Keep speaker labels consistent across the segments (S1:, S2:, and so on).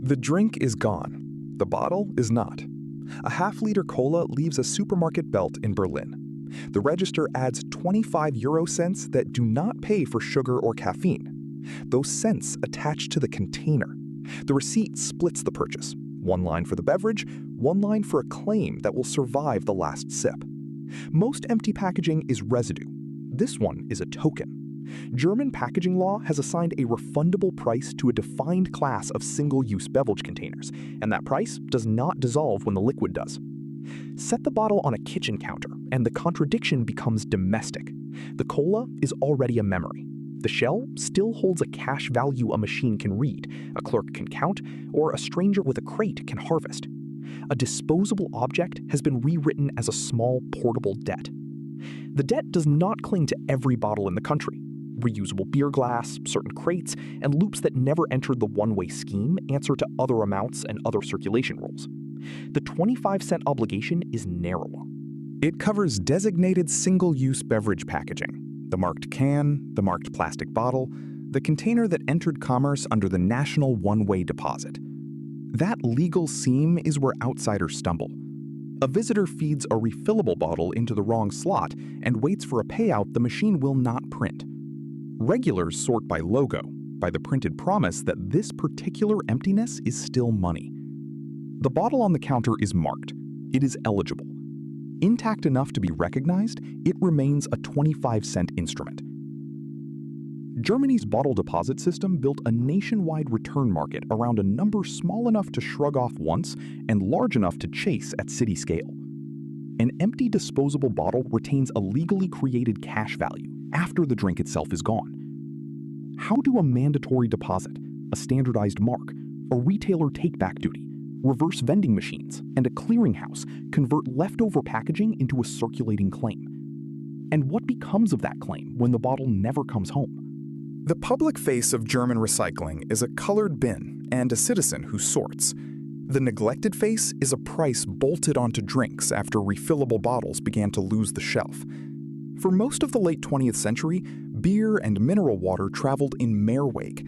S1: The drink is gone. The bottle is not. A half-liter cola leaves a supermarket belt in Berlin. The register adds 25 euro cents that do not pay for sugar or caffeine. Those cents attach to the container. The receipt splits the purchase. One line for the beverage, one line for a claim that will survive the last sip. Most empty packaging is residue. This one is a token. German packaging law has assigned a refundable price to a defined class of single-use beverage containers, and that price does not dissolve when the liquid does. Set the bottle on a kitchen counter, and the contradiction becomes domestic. The cola is already a memory. The shell still holds a cash value a machine can read, a clerk can count, or a stranger with a crate can harvest. A disposable object has been rewritten as a small portable debt. The debt does not cling to every bottle in the country. Reusable beer glass, certain crates, and loops that never entered the one-way scheme answer to other amounts and other circulation rules. The 25-cent obligation is narrower. It covers designated single-use beverage packaging, the marked can, the marked plastic bottle, the container that entered commerce under the national one-way deposit. That legal seam is where outsiders stumble. A visitor feeds a refillable bottle into the wrong slot and waits for a payout the machine will not print. Regulars sort by logo, by the printed promise that this particular emptiness is still money. The bottle on the counter is marked. It is eligible. Intact enough to be recognized, it remains a 25-cent instrument. Germany's bottle deposit system built a nationwide return market around a number small enough to shrug off once and large enough to chase at city scale. An empty disposable bottle retains a legally created cash value after the drink itself is gone. How do a mandatory deposit, a standardized mark, a retailer take-back duty, reverse vending machines, and a clearinghouse convert leftover packaging into a circulating claim? And what becomes of that claim when the bottle never comes home? The public face of German recycling is a colored bin and a citizen who sorts. The neglected face is a price bolted onto drinks after refillable bottles began to lose the shelf. For most of the late 20th century, beer and mineral water traveled in Mehrweg.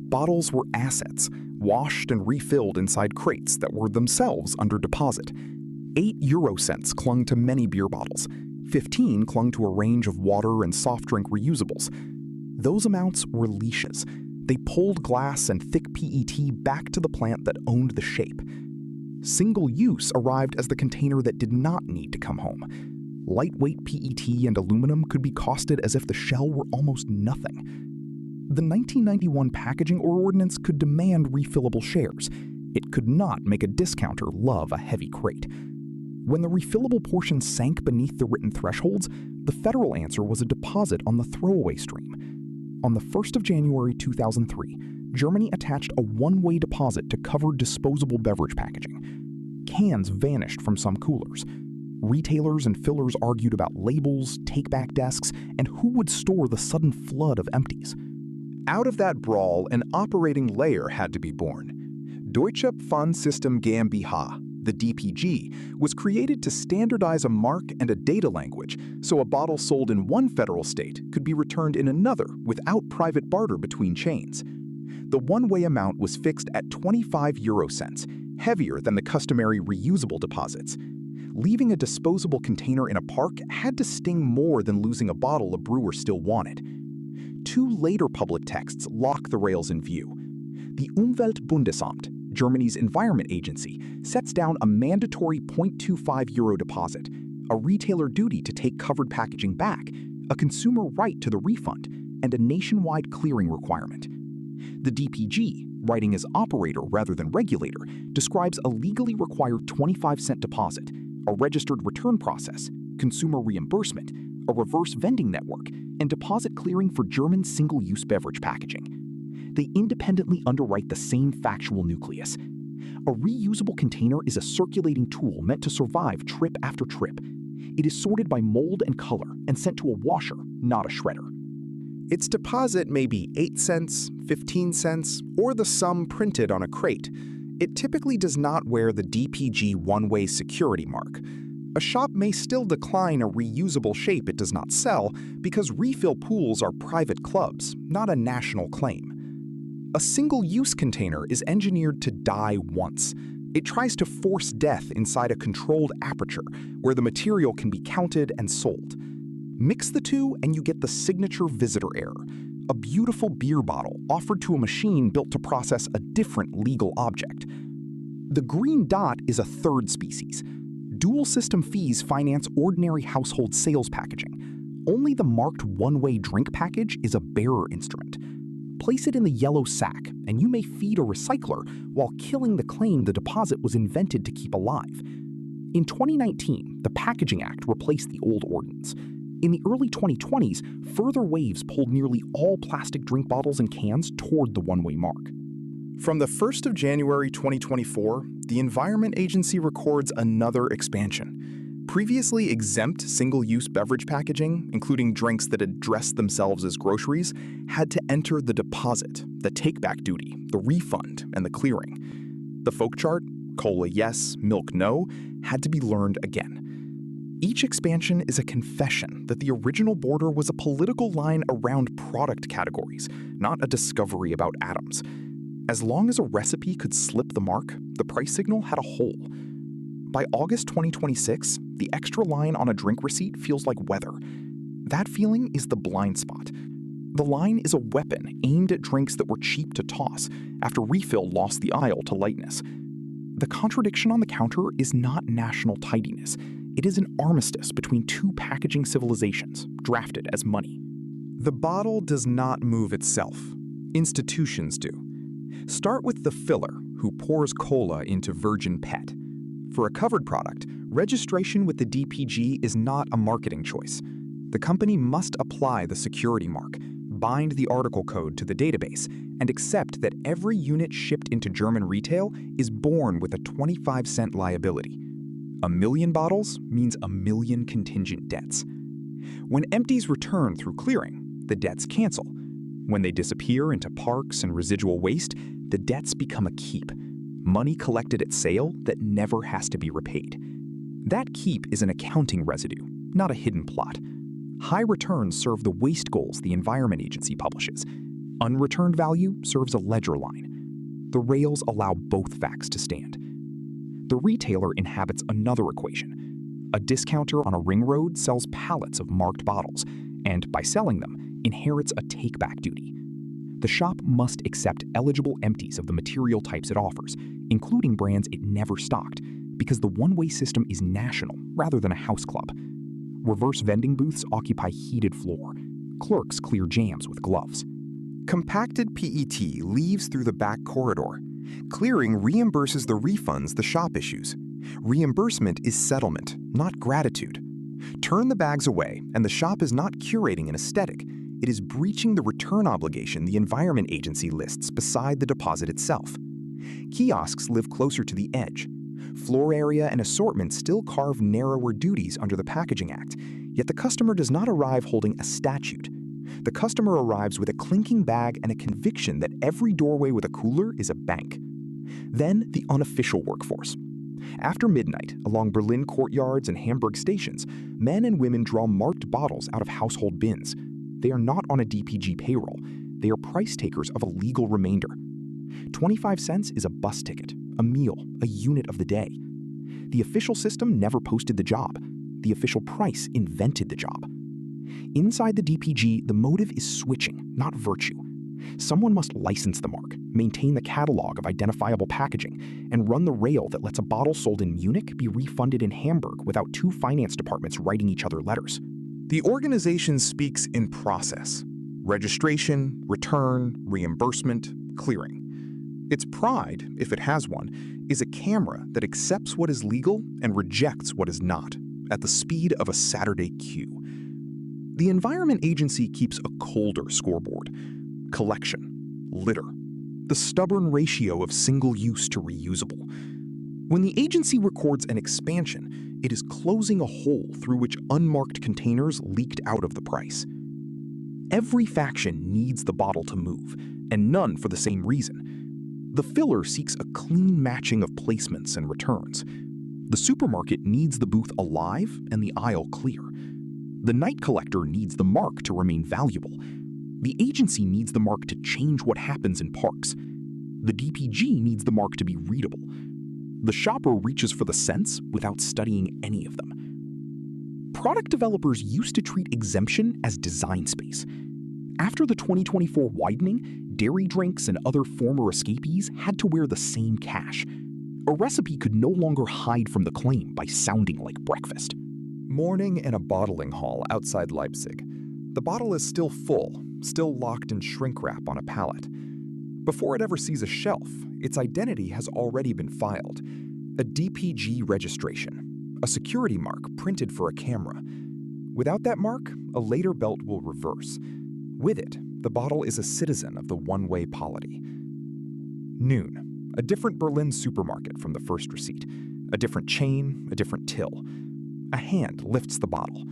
S1: Bottles were assets, washed and refilled inside crates that were themselves under deposit. 8 euro cents clung to many beer bottles. 15 clung to a range of water and soft drink reusables. Those amounts were leashes. They pulled glass and thick PET back to the plant that owned the shape. Single use arrived as the container that did not need to come home. Lightweight PET and aluminum could be costed as if the shell were almost nothing. The 1991 packaging ordinance could demand refillable shares. It could not make a discounter love a heavy crate. When the refillable portion sank beneath the written thresholds, the federal answer was a deposit on the throwaway stream. On the 1st of January 2003, Germany attached a one-way deposit to covered disposable beverage packaging. Cans vanished from some coolers. Retailers and fillers argued about labels, take-back desks, and who would store the sudden flood of empties. Out of that brawl, an operating layer had to be born. Deutsche Pfandsystem GmbH, the DPG, was created to standardize a mark and a data language so a bottle sold in one federal state could be returned in another without private barter between chains. The one-way amount was fixed at 25 euro cents, heavier than the customary reusable deposits. Leaving a disposable container in a park had to sting more than losing a bottle a brewer still wanted. 2 later public texts lock the rails in view. The Umweltbundesamt, Germany's environment agency, sets down a mandatory 0.25 euro deposit, a retailer duty to take covered packaging back, a consumer right to the refund, and a nationwide clearing requirement. The DPG, writing as operator rather than regulator, describes a legally required 25-cent deposit, a registered return process, consumer reimbursement, a reverse vending network, and deposit clearing for German single-use beverage packaging. They independently underwrite the same factual nucleus. A reusable container is a circulating tool meant to survive trip after trip. It is sorted by mold and color and sent to a washer, not a shredder. Its deposit may be 8 cents, 15 cents, or the sum printed on a crate. It typically does not wear the DPG one-way security mark. A shop may still decline a reusable shape it does not sell because refill pools are private clubs, not a national claim. A single-use container is engineered to die once. It tries to force death inside a controlled aperture where the material can be counted and sold. Mix the two and you get the signature visitor error, a beautiful beer bottle offered to a machine built to process a different legal object. The green dot is a third species. Dual system fees finance ordinary household sales packaging. Only the marked one-way drink package is a bearer instrument. Place it in the yellow sack, and you may feed a recycler while killing the claim the deposit was invented to keep alive. In 2019, the Packaging Act replaced the old ordinance. In the early 2020s, further waves pulled nearly all plastic drink bottles and cans toward the one-way mark. From the 1st of January 2024, the Environment Agency records another expansion. Previously exempt single-use beverage packaging, including drinks that address themselves as groceries, had to enter the deposit, the take-back duty, the refund, and the clearing. The folk chart, cola yes, milk no, had to be learned again. Each expansion is a confession that the original border was a political line around product categories, not a discovery about atoms. As long as a recipe could slip the mark, the price signal had a hole. By August 2026, the extra line on a drink receipt feels like weather. That feeling is the blind spot. The line is a weapon aimed at drinks that were cheap to toss after refill lost the aisle to lightness. The contradiction on the counter is not national tidiness. It is an armistice between two packaging civilizations, drafted as money. The bottle does not move itself. Institutions do. Start with the filler, who pours cola into virgin PET. For a covered product, registration with the DPG is not a marketing choice. The company must apply the security mark, bind the article code to the database, and accept that every unit shipped into German retail is born with a 25-cent liability. 1 million bottles means 1 million contingent debts. When empties return through clearing, the debts cancel. When they disappear into parks and residual waste, the debts become a keep. Money collected at sale that never has to be repaid. That keep is an accounting residue, not a hidden plot. High returns serve the waste goals the Environment Agency publishes. Unreturned value serves a ledger line. The rails allow both facts to stand. The retailer inhabits another equation. A discounter on a ring road sells pallets of marked bottles, and by selling them, inherits a take-back duty. The shop must accept eligible empties of the material types it offers, including brands it never stocked, because the one-way system is national rather than a house club. Reverse vending booths occupy heated floor. Clerks clear jams with gloves. Compacted PET leaves through the back corridor. Clearing reimburses the refunds the shop issues. Reimbursement is settlement, not gratitude. Turn the bags away, and the shop is not curating an aesthetic. It is breaching the return obligation the Environment Agency lists beside the deposit itself. Kiosks live closer to the edge. Floor area and assortment still carve narrower duties under the Packaging Act, yet the customer does not arrive holding a statute. The customer arrives with a clinking bag and a conviction that every doorway with a cooler is a bank. Then the unofficial workforce. After midnight, along Berlin courtyards and Hamburg stations, men and women draw marked bottles out of household bins. They are not on a DPG payroll. They are price takers of a legal remainder. 25 cents is a bus ticket, a meal, a unit of the day. The official system never posted the job. The official price invented the job. Inside the DPG, the motive is switching, not virtue. Someone must license the mark, maintain the catalog of identifiable packaging, and run the rail that lets a bottle sold in Munich be refunded in Hamburg without two finance departments writing each other letters. The organization speaks in process: registration, return, reimbursement, clearing. Its pride, if it has one, is a camera that accepts what is legal and rejects what is not, at the speed of a Saturday queue. The Environment Agency keeps a colder scoreboard: collection, litter, the stubborn ratio of single-use to reusable. When the agency records an expansion, it is closing a hole through which unmarked containers leaked out of the price. Every faction needs the bottle to move, and none for the same reason. The filler seeks a clean matching of placements and returns. The supermarket needs the booth alive and the aisle clear. The night collector needs the mark to remain valuable. The agency needs the mark to change what happens in parks. The DPG needs the mark to be readable. The shopper reaches for the cents without studying any of them. Product developers used to treat exemption as design space. After the 2024 widening, dairy drinks and other former escapees had to wear the same cash. A recipe could no longer hide from the claim by sounding like breakfast.
S2: Morning in a bottling hall outside Leipzig. The bottle is still full, still locked in shrink wrap on a pallet. Before it ever sees a shelf, its identity has already been filed. A DPG registration, a security mark printed for a camera. Without that mark, a later belt will reverse. With it, the bottle is a citizen of the one-way polity. Noon, a different Berlin supermarket from the first receipt. A different chain, a different till. A hand lifts the bottle.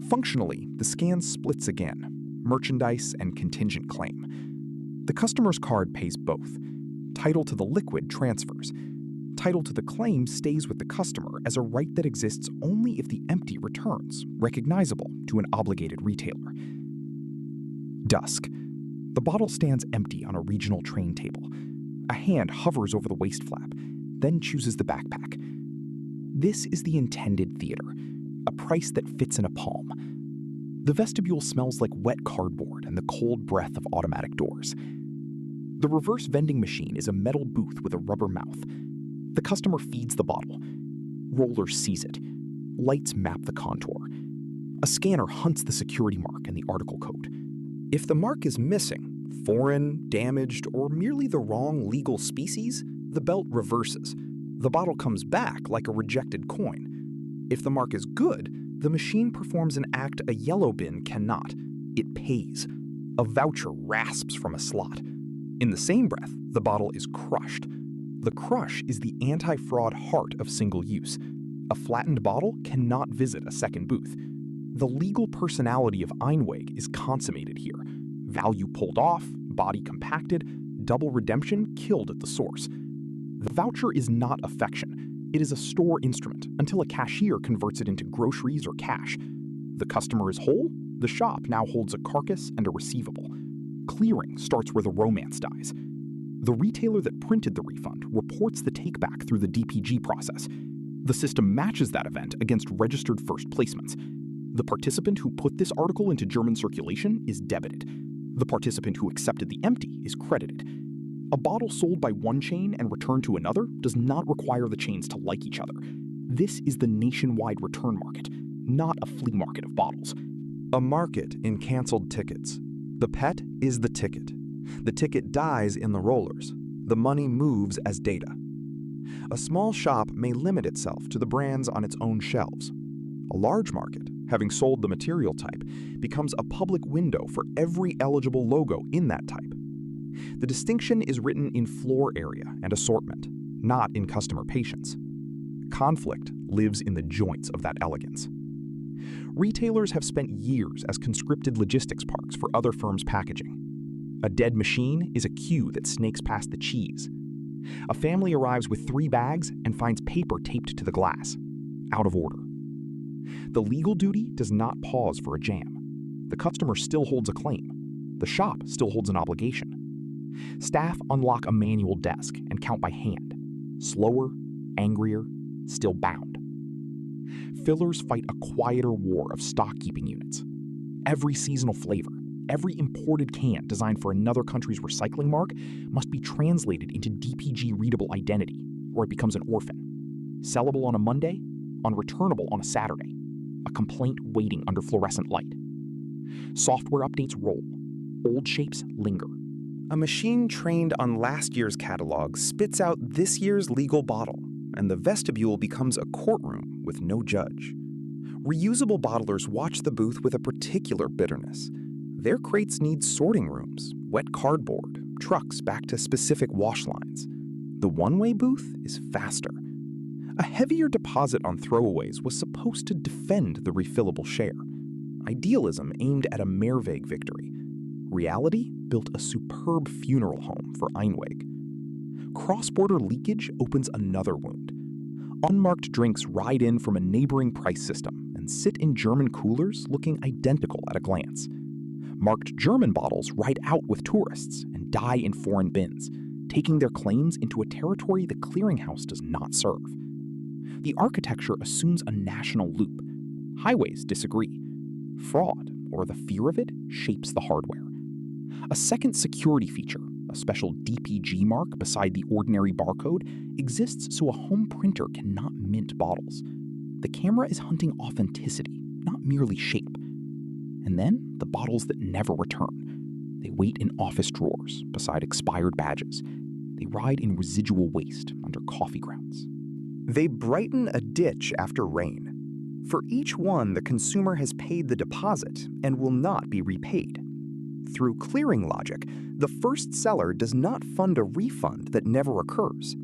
S2: Functionally, the scan splits again, merchandise and contingent claim. The customer's card pays both. Title to the liquid transfers. Title to the claim stays with the customer as a right that exists only if the empty returns, recognizable to an obligated retailer. Dusk. The bottle stands empty on a regional train table. A hand hovers over the waist flap, then chooses the backpack. This is the intended theater, a price that fits in a palm. The vestibule smells like wet cardboard and the cold breath of automatic doors. The reverse vending machine is a metal booth with a rubber mouth. The customer feeds the bottle. Roller sees it. Lights map the contour. A scanner hunts the security mark and the article code. If the mark is missing, foreign, damaged, or merely the wrong legal species, the belt reverses. The bottle comes back like a rejected coin. If the mark is good, the machine performs an act a yellow bin cannot. It pays. A voucher rasps from a slot. In the same breath, the bottle is crushed. The crush is the anti-fraud heart of single use. A flattened bottle cannot visit a second booth. The legal personality of Einweg is consummated here. Value pulled off, body compacted, double redemption killed at the source. The voucher is not affection. It is a store instrument until a cashier converts it into groceries or cash. The customer is whole, the shop now holds a carcass and a receivable. Clearing starts where the romance dies. The retailer that printed the refund reports the take-back through the DPG process. The system matches that event against registered first placements. The participant who put this article into German circulation is debited. The participant who accepted the empty is credited. A bottle sold by one chain and returned to another does not require the chains to like each other. This is the nationwide return market, not a flea market of bottles. A market in canceled tickets. The pet is the ticket. The ticket dies in the rollers. The money moves as data. A small shop may limit itself to the brands on its own shelves. A large market, having sold the material type, becomes a public window for every eligible logo in that type. The distinction is written in floor area and assortment, not in customer patience. Conflict lives in the joints of that elegance. Retailers have spent years as conscripted logistics parks for other firms' packaging. A dead machine is a queue that snakes past the cheese. A family arrives with 3 bags and finds paper taped to the glass. Out of order. The legal duty does not pause for a jam. The customer still holds a claim. The shop still holds an obligation. Staff unlock a manual desk and count by hand. Slower, angrier, still bound. Fillers fight a quieter war of stock-keeping units. Every seasonal flavor, every imported can designed for another country's recycling mark must be translated into DPG-readable identity, or it becomes an orphan. Sellable on a Monday, unreturnable on a Saturday. A complaint waiting under fluorescent light. Software updates roll. Old shapes linger. A machine trained on last year's catalog spits out this year's legal bottle, and the vestibule becomes a courtroom with no judge. Reusable bottlers watch the booth with a particular bitterness. Their crates need sorting rooms, wet cardboard, trucks back to specific wash lines. The one-way booth is faster. A heavier deposit on throwaways was supposed to defend the refillable share. Idealism aimed at a Mehrweg victory. Reality built a superb funeral home for Einweg. Cross-border leakage opens another wound. Unmarked drinks ride in from a neighboring price system and sit in German coolers looking identical at a glance.
S1: marked German bottles ride out with tourists and die in foreign bins, taking their claims into a territory the clearinghouse does not serve. The architecture assumes a national loop. Highways disagree. Fraud, or the fear of it, shapes the hardware. A second security feature, a special DPG mark beside the ordinary barcode, exists so a home printer cannot mint bottles. The camera is hunting authenticity, not merely shape. And then, the bottles that never return. They wait in office drawers beside expired badges. They ride in residual waste under coffee grounds.
S2: They brighten a ditch after rain. For each one, the consumer has paid the deposit and will not be repaid. Through clearing logic, the first seller does not fund a refund that never occurs.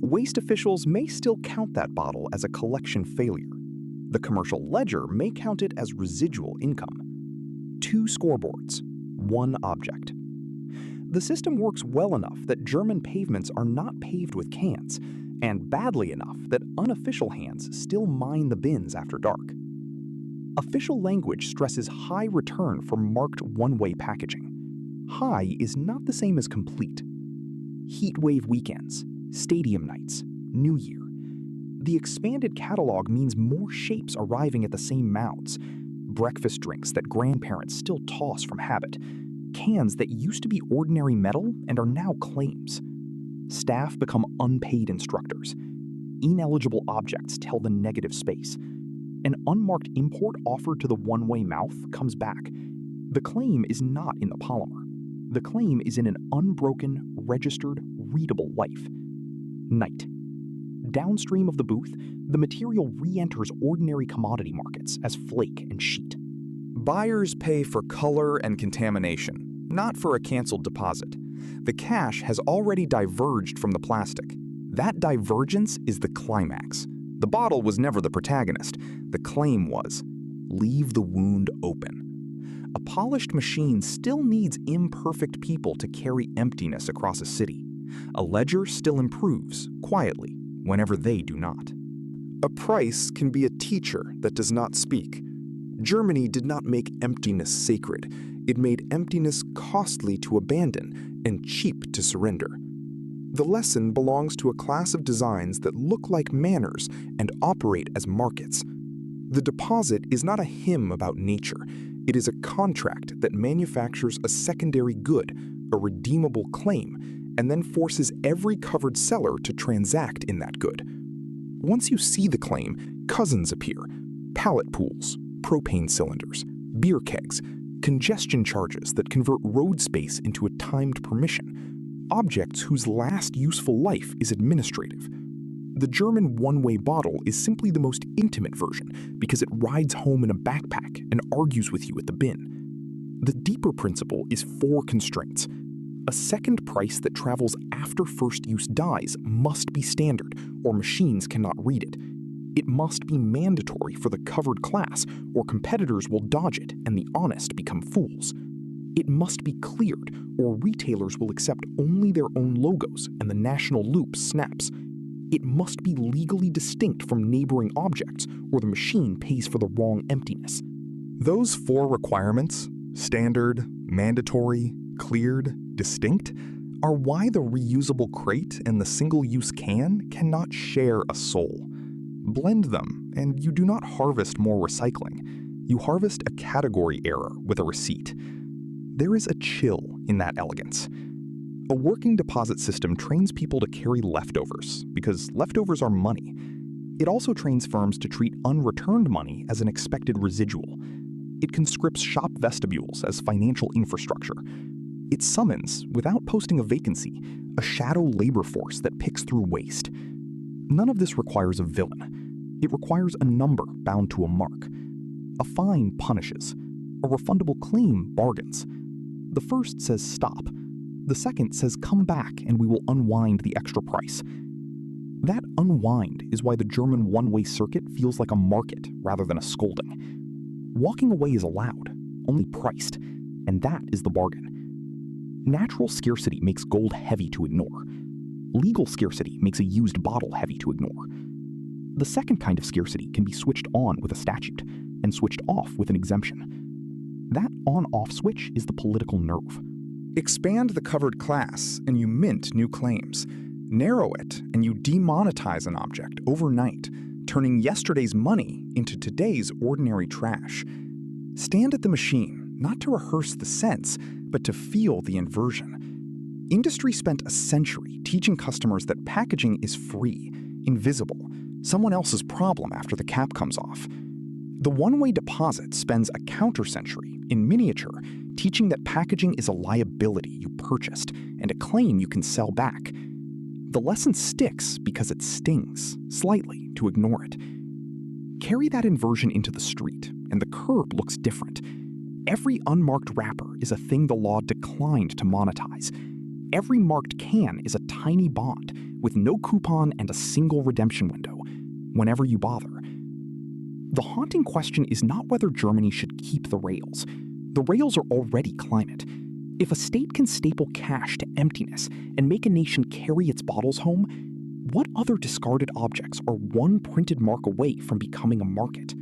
S2: Waste officials may still count that bottle as a collection failure. The commercial ledger may count it as residual income. 2 scoreboards, 1 object. The system works well enough that German pavements are not paved with cans, and badly enough that unofficial hands still mine the bins after dark. Official language stresses high return for marked one-way packaging. High is not the same as complete. Heat wave weekends, stadium nights, New Year. The expanded catalog means more shapes arriving at the same mouths. Breakfast drinks that grandparents still toss from habit. Cans that used to be ordinary metal and are now claims. Staff become unpaid instructors. Ineligible objects tell the negative space. An unmarked import offered to the one-way mouth comes back. The claim is not in the polymer. The claim is in an unbroken, registered, readable life. Night. Downstream of the booth, the material re-enters ordinary commodity markets as flake and sheet. Buyers pay for color and contamination, not for a canceled deposit. The cash has already diverged from the plastic. That divergence is the climax. The bottle was never the protagonist. The claim was, leave the wound open. A polished machine still needs imperfect people to carry emptiness across a city. A ledger still improves, quietly, whenever they do not. A price can be a teacher that does not speak. Germany did not make emptiness sacred. It made emptiness costly to abandon and cheap to surrender. The lesson belongs to a class of designs that look like manners and operate as markets. The deposit is not a hymn about nature. It is a contract that manufactures a secondary good, a redeemable claim, and then forces every covered seller to transact in that good. Once you see the claim, cousins appear: pallet pools, propane cylinders, beer kegs, congestion charges that convert road space into a timed permission, objects whose last useful life is administrative. The German one-way bottle is simply the most intimate version because it rides home in a backpack and argues with you at the bin. The deeper principle is 4 constraints. A second price that travels after first use dies must be standard, or machines cannot read it. It must be mandatory for the covered class, or competitors will dodge it and the honest become fools. It must be cleared, or retailers will accept only their own logos and the national loop snaps. It must be legally distinct from neighboring objects, or the machine pays for the wrong emptiness.
S1: Those 4 requirements, standard, mandatory, cleared, distinct, are why the reusable crate and the single-use can cannot share a soul. Blend them, and you do not harvest more recycling. You harvest a category error with a receipt. There is a chill in that elegance. A working deposit system trains people to carry leftovers, because leftovers are money. It also trains firms to treat unreturned money as an expected residual. It conscripts shop vestibules as financial infrastructure. It summons, without posting a vacancy, a shadow labor force that picks through waste. None of this requires a villain. It requires a number bound to a mark. A fine punishes. A refundable claim bargains. The first says stop. The second says come back and we will unwind the extra price. That unwind is why the German one-way circuit feels like a market rather than a scolding. Walking away is allowed, only priced, and that is the bargain. Natural scarcity makes gold heavy to ignore. Legal scarcity makes a used bottle heavy to ignore. The second kind of scarcity can be switched on with a statute and switched off with an exemption. That on-off switch is the political nerve.
S2: Expand the covered class, and you mint new claims. Narrow it, and you demonetize an object overnight, turning yesterday's money into today's ordinary trash. Stand at the machine, not to rehearse the sense, but to feel the inversion. Industry spent a century teaching customers that packaging is free, invisible, someone else's problem after the cap comes off. The one-way deposit spends a counter-century, in miniature, teaching that packaging is a liability you purchased and a claim you can sell back. The lesson sticks because it stings, slightly, to ignore it. Carry that inversion into the street, and the curb looks different. Every unmarked wrapper is a thing the law declined to monetize. Every marked can is a tiny bond, with no coupon and a single redemption window, whenever you bother. The haunting question is not whether Germany should keep the rails. The rails are already climate. If a state can staple cash to emptiness and make a nation carry its bottles home, what other discarded objects are one printed mark away from becoming a market?